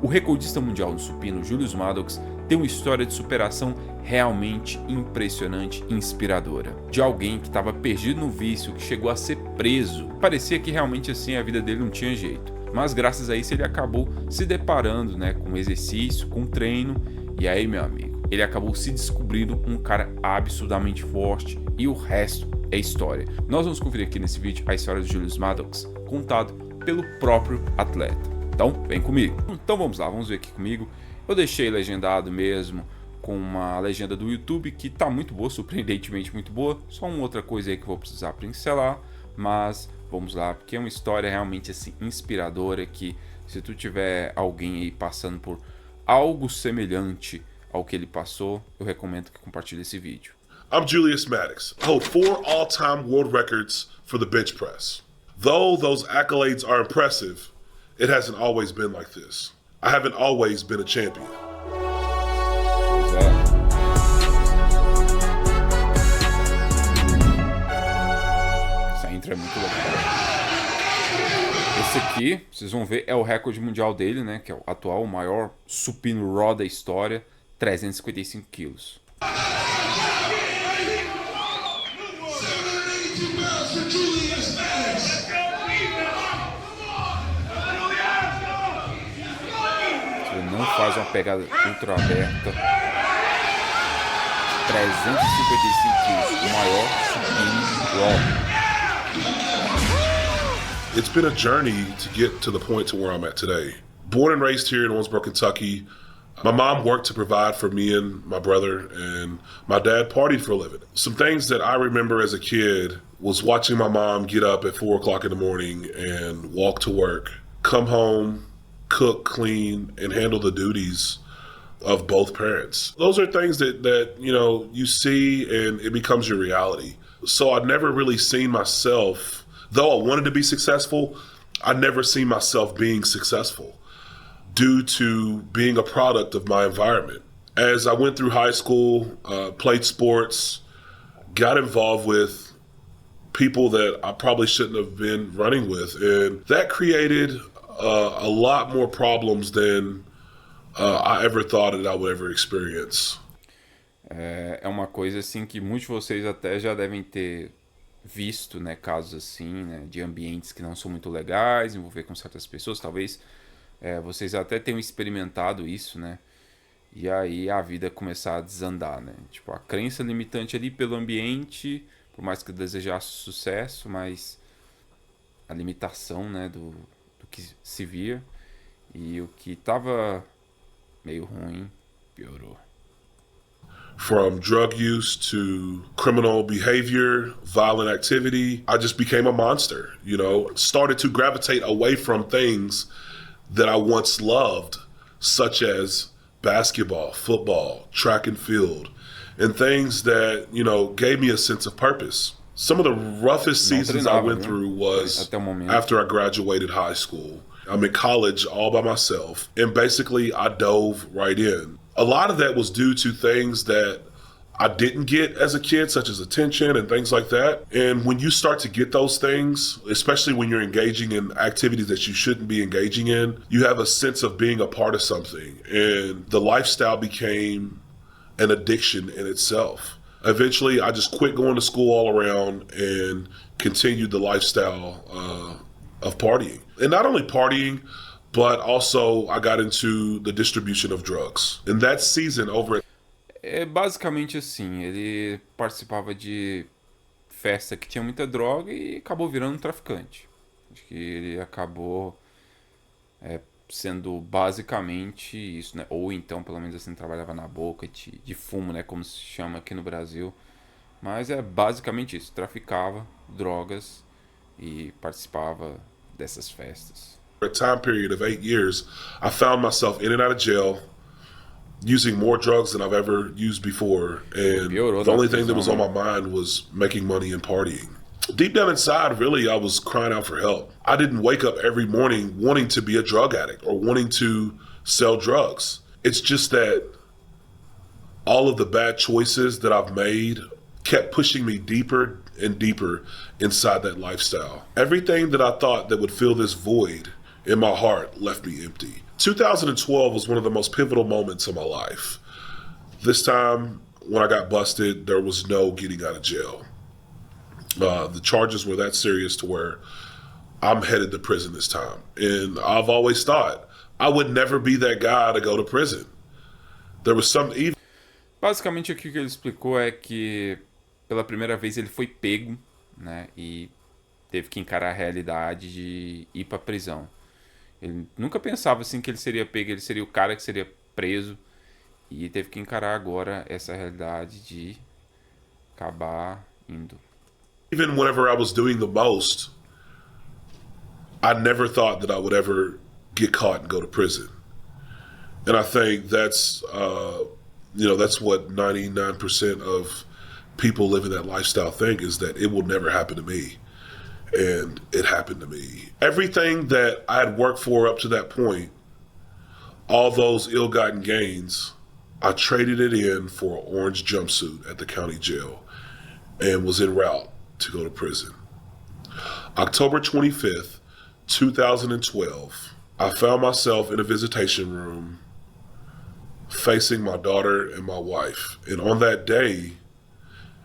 O recordista mundial no supino, Julius Maddox, tem uma história de superação realmente impressionante e inspiradora. De alguém que estava perdido no vício, que chegou a ser preso. Parecia que realmente assim a vida dele não tinha jeito. Mas graças a isso ele acabou se deparando, com exercício, com treino. E aí, meu amigo, ele acabou se descobrindo um cara absurdamente forte. E o resto é história. Nós vamos conferir aqui nesse vídeo a história de Julius Maddox, contado pelo próprio atleta. Então, vem comigo. Então vamos lá, vamos ver aqui comigo. Eu deixei legendado mesmo com uma legenda do YouTube que tá muito boa, surpreendentemente muito boa. Só uma outra coisa aí que eu vou precisar pincelar, mas vamos lá, porque é uma história realmente assim inspiradora que se tu tiver alguém aí passando por algo semelhante ao que ele passou, eu recomendo que compartilhe esse vídeo. I'm Julius Maddox. I hold 4 all-time world records for the bench press. Though those accolades are impressive, it hasn't always been like this. I haven't always been a champion. Essa intro é muito legal. Esse aqui, vocês vão ver, é o recorde mundial dele, que é o atual, o maior supino raw da história, 355 quilos. Não faz uma pegada ultra aberta. 355 quilos, o maior supino raw. It's been a journey to get to the point to where I'm at today. Born and raised here in Owensboro, Kentucky. My mom worked to provide for me and my brother, and my dad partied for a living. Some things that I remember as a kid was watching my mom get up at 4 o'clock in the morning and walk to work, come home, cook, clean, and handle the duties of both parents. Those are things that you see and it becomes your reality. So I've never really seen myself, though I wanted to be successful, I never seen myself being successful due to being a product of my environment. As I went through high school, played sports, got involved with people that I probably shouldn't have been running with, and that created a lot more problems than I ever thought that I would ever experience. É uma coisa assim que muitos de vocês até já devem ter visto, casos assim, de ambientes que não são muito legais, envolver com certas pessoas, talvez vocês até tenham experimentado isso, e aí a vida começar a desandar, Tipo, a crença limitante ali pelo ambiente, por mais que eu desejasse sucesso, mas a limitação, do que se via, e o que tava meio ruim piorou. From drug use to criminal behavior, violent activity, I just became a monster, started to gravitate away from things that I once loved, such as basketball, football, track and field, and things that, gave me a sense of purpose. Some of the roughest seasons I went through was after I graduated high school. I'm in college all by myself, and basically I dove right in. A lot of that was due to things that I didn't get as a kid, such as attention and things like that. And when you start to get those things, especially when you're engaging in activities that you shouldn't be engaging in, you have a sense of being a part of something. And the lifestyle became an addiction in itself. Eventually, I just quit going to school all around and continued the lifestyle of partying. And not only partying, but also I got into the distribution of drugs. In that season over at... É basicamente assim, ele participava de festa que tinha muita droga e acabou virando um traficante. Acho que ele acabou sendo basicamente isso, Ou então, pelo menos assim, trabalhava na boca de fumo, como se chama aqui no Brasil. Mas é basicamente isso, traficava drogas e participava dessas festas. For a time period of 8 years, I found myself in and out of jail, using more drugs than I've ever used before. And the only thing that was on my mind was making money and partying. Deep down inside, really, I was crying out for help. I didn't wake up every morning wanting to be a drug addict or wanting to sell drugs. It's just that all of the bad choices that I've made kept pushing me deeper and deeper inside that lifestyle. Everything that I thought that would fill this void in my heart left me empty. 2012 was one of the most pivotal moments of my life. This time, when I got busted, there was no getting out of jail. The charges were that serious to where I'm headed to prison this time. And I've always thought I would never be that guy to go to prison. There was some even. Basicamente, aqui o que ele explicou é que pela primeira vez ele foi pego, né? E teve que encarar a realidade de ir pra prisão. Ele nunca pensava assim que ele seria pego, ele seria o cara que seria preso. E teve que encarar agora essa realidade de acabar indo. Even whenever I was doing the most, I never thought that I would ever get caught and go to prison. And I think that's, that's what 99% of people living that lifestyle think, is that it will never happen to me. And it happened to me. Everything that I had worked for up to that point, all those ill-gotten gains, I traded it in for an orange jumpsuit at the county jail and was en route to go to prison. October 25th, 2012, I found myself in a visitation room facing my daughter and my wife. And on that day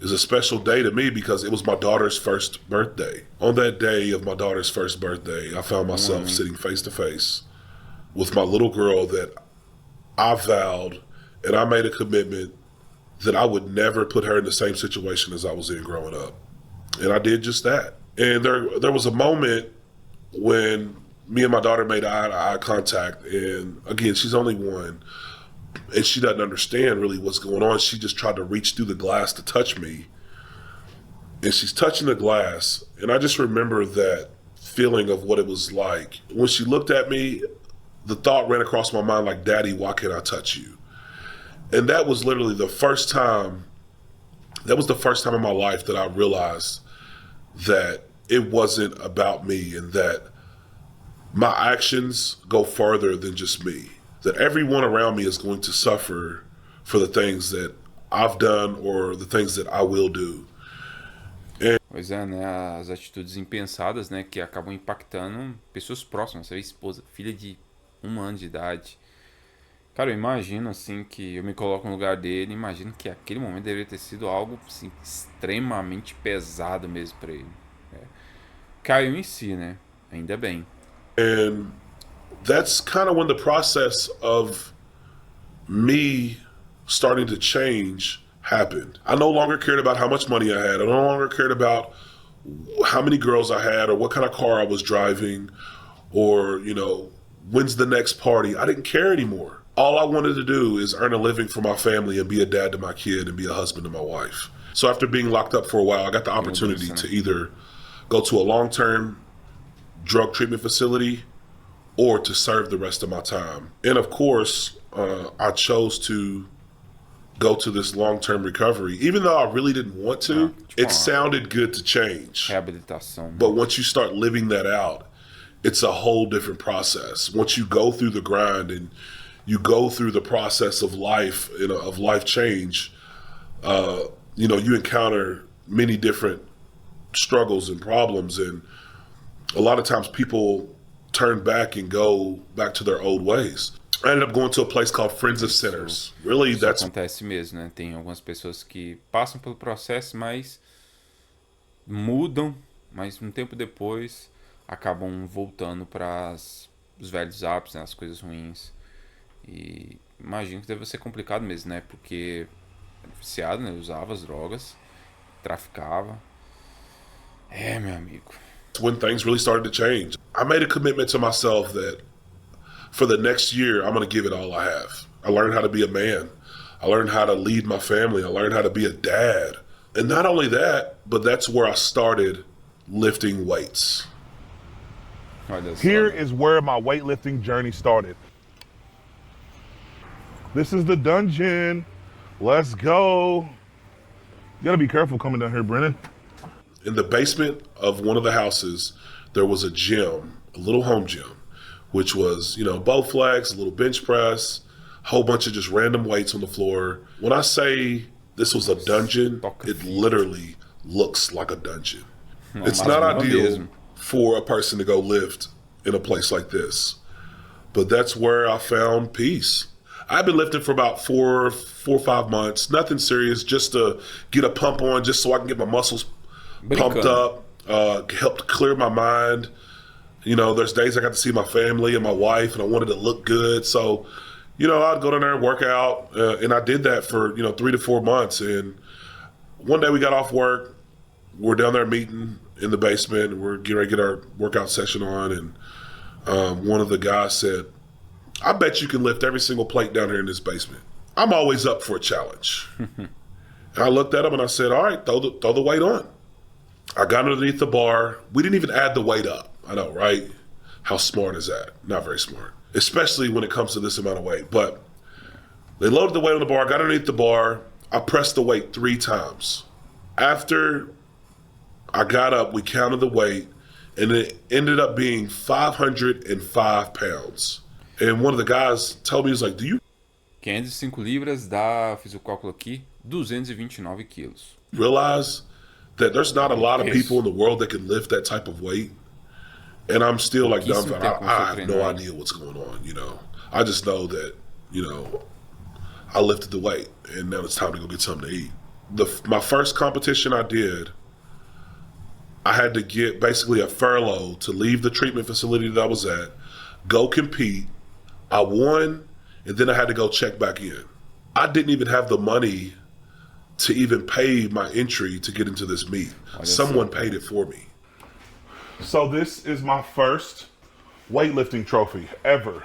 is a special day to me because it was my daughter's first birthday. On that day of my daughter's first birthday, I found myself sitting face to face with my little girl that I vowed and I made a commitment that I would never put her in the same situation as I was in growing up. And I did just that. And there was a moment when me and my daughter made eye contact. And again, she's only one. And she doesn't understand really what's going on. She just tried to reach through the glass to touch me. And she's touching the glass. And I just remember that feeling of what it was like. When she looked at me, the thought ran across my mind like, Daddy, why can't I touch you? And that was literally the first time in my life that I realized that it wasn't about me and that my actions go farther than just me. That everyone around me is going to suffer for the things that I've done or the things that I will do. Pois é, né? As atitudes impensadas, né? Que acabam impactando pessoas próximas, sua esposa, filha de 1 ano de idade. Cara, eu imagino, assim, que eu me coloco no lugar dele, imagino que aquele momento deveria ter sido algo, assim, extremamente pesado mesmo pra ele. Caiu em si, né? Ainda bem. And that's kind of when the process of me starting to change happened. I no longer cared about how much money I had. I no longer cared about how many girls I had or what kind of car I was driving or, when's the next party. I didn't care anymore. All I wanted to do is earn a living for my family and be a dad to my kid and be a husband to my wife. So after being locked up for a while, I got the opportunity to either go to a long-term drug treatment facility or to serve the rest of my time. And of course, I chose to go to this long-term recovery. Even though I really didn't want to, it sounded good to change. Reabilitação. But once you start living that out, it's a whole different process. Once you go through the grind and you go through the process of life, of life change, you encounter many different struggles and problems. And a lot of times people turn back and go back to their old ways. I ended up going to a place called Friends of Sinners. Really, Isso that's... acontece mesmo, né? Tem algumas pessoas que passam pelo processo, mas mudam, mas um tempo depois acabam voltando para os velhos hábitos, né? As coisas ruins. E imagino que deve ser complicado mesmo, né? Porque era viciado, né? Usava as drogas, traficava. Meu amigo. When things really started to change. I made a commitment to myself that for the next year, I'm going to give it all I have. I learned how to be a man. I learned how to lead my family. I learned how to be a dad. And not only that, but that's where I started lifting weights. Here is where my weightlifting journey started. This is the dungeon. Let's go. You gotta be careful coming down here, Brennan. In the basement of one of the houses, there was a gym, a little home gym, which was, bow flags, a little bench press, a whole bunch of just random weights on the floor. When I say this was a dungeon, it literally looks like a dungeon. It's not ideal for a person to go lift in a place like this. But that's where I found peace. I've been lifting for about four or 5 months, nothing serious, just to get a pump on, just so I can get my muscles pumped up, help clear my mind. You know, there's days I got to see my family and my wife, and I wanted to look good. So, you know, I'd go down there and work out, and I did that for, 3 to 4 months. And one day we got off work, we're down there meeting in the basement, and we're getting ready to get our workout session on, and one of the guys said, I bet you can lift every single plate down here in this basement. I'm always up for a challenge. And I looked at him and I said, all right, throw the weight on. I got underneath the bar. We didn't even add the weight up. I know, right? How smart is that? Not very smart, especially when it comes to this amount of weight. But they loaded the weight on the bar. I got underneath the bar. I pressed the weight 3 times. After I got up, we counted the weight, and it ended up being 505 pounds. And one of the guys told me, he was like, 505 libras dá, fiz o cálculo aqui, 229 quilos. realize that there's not a lot of people in the world that can lift that type of weight? And I'm still like dumbfounded. I have no idea what's going on, I just know that, I lifted the weight, and now it's time to go get something to eat. My first competition I did, I had to get basically a furlough to leave the treatment facility that I was at, go compete. I won, and then I had to go check back in. I didn't even have the money to even pay my entry to get into this meet. Someone paid it for me. So this is my first weightlifting trophy ever.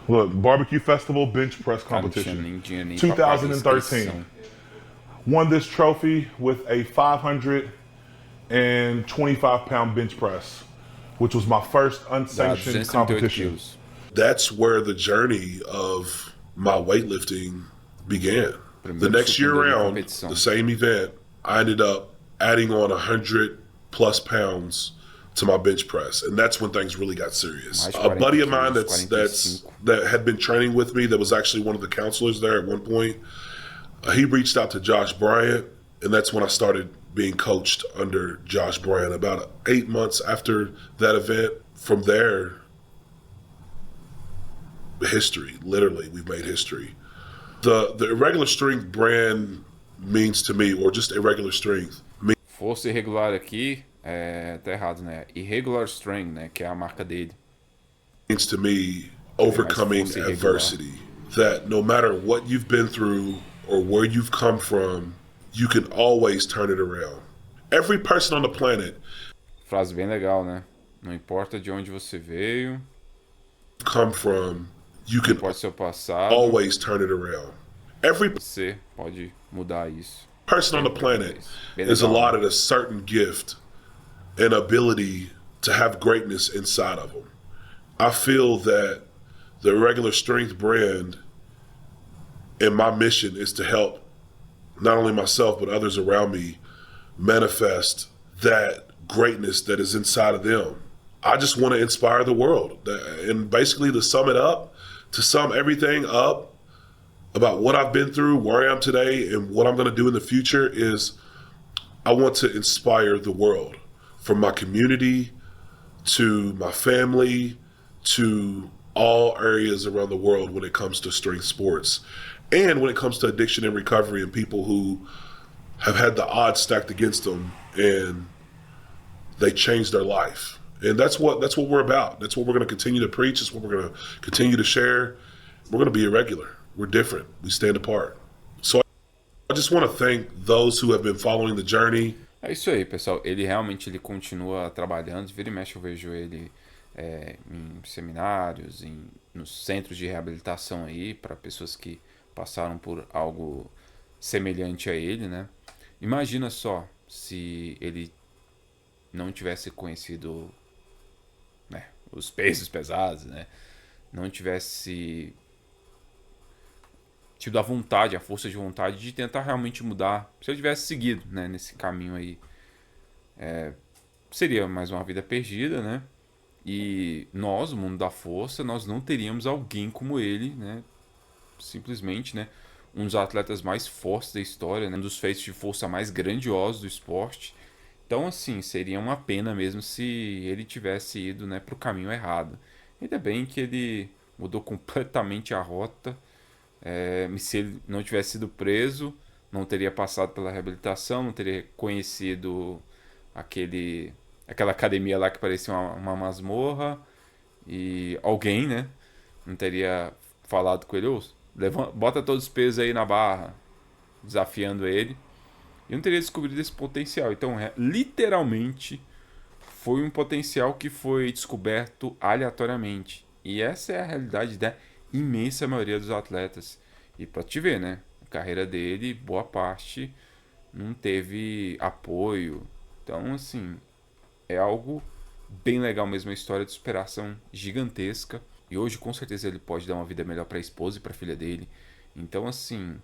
Look, Barbecue Festival Bench Press Competition, 2013. Won this trophy with a 525-pound bench press, which was my first unsanctioned competition. That's where the journey of my weightlifting began. The next year round, the same event, I ended up adding on 100 plus pounds to my bench press, and that's when things really got serious. A buddy of mine that had been training with me, that was actually one of the counselors there at one point, he reached out to Josh Bryant, and that's when I started being coached under Josh Bryant. About 8 months after that event, from there, history. Literally, we've made history. The irregular strength brand means to me, or just irregular strength. Força irregular aqui, tá errado, né? Irregular strength, né? Que é a marca dele. Means to me overcoming adversity. That no matter what you've been through or where you've come from, you can always turn it around. Every person on the planet. Frase bem legal, né? Não importa de onde você veio. Come from. You can seu passado, always turn it around. Every você pode mudar isso. Person on the planet is allotted a certain gift and ability to have greatness inside of them. I feel that the Irregular Strength brand and my mission is to help not only myself but others around me manifest that greatness that is inside of them. I just want to inspire the world. And basically, to sum it up, to sum everything up about what I've been through, where I am today, and what I'm going to do in the future is I want to inspire the world, from my community to my family to all areas around the world when it comes to strength sports and when it comes to addiction and recovery and people who have had the odds stacked against them and they changed their life. And that's what we're about. That's what we're going to continue to preach. That's what we're going to continue to share. We're going to be irregular. We're different. We stand apart. So I just want to thank those who have been following the journey. É isso aí, pessoal. Ele realmente continua trabalhando. Vira e mexe eu vejo ele em seminários, nos centros de reabilitação aí, para pessoas que passaram por algo semelhante a ele, né? Imagina só se ele não tivesse conhecido, né, os pesos pesados, né? Não tivesse tido a vontade, a força de vontade de tentar realmente mudar. Se eu tivesse seguido, né, nesse caminho aí, seria mais uma vida perdida, né? E nós, o mundo da força, nós não teríamos alguém como ele, né? Simplesmente, né? Um dos atletas mais fortes da história, né? Um dos feitos de força mais grandiosos do esporte. Então, assim, seria uma pena mesmo se ele tivesse ido, né, para o caminho errado. Ainda bem que ele mudou completamente a rota. Se ele não tivesse sido preso, não teria passado pela reabilitação, não teria conhecido aquela academia lá que parecia uma masmorra, e alguém, né, não teria falado com ele, bota todos os pesos aí na barra, desafiando ele, e não teria descobrido esse potencial. Então, literalmente, foi um potencial que foi descoberto aleatoriamente. E essa é a realidade da imensa maioria dos atletas. E pra te ver, né? A carreira dele, boa parte, não teve apoio. Então, assim, é algo bem legal mesmo, uma história de superação gigantesca. E hoje, com certeza, ele pode dar uma vida melhor para a esposa e para a filha dele. Então, assim,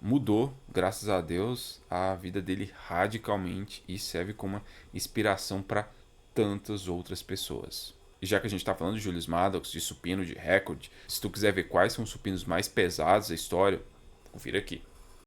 mudou, graças a Deus, a vida dele radicalmente e serve como uma inspiração para tantas outras pessoas. E já que a gente está falando de Julius Maddox, de supino, de recorde, se tu quiser ver quais são os supinos mais pesados da história, confira aqui.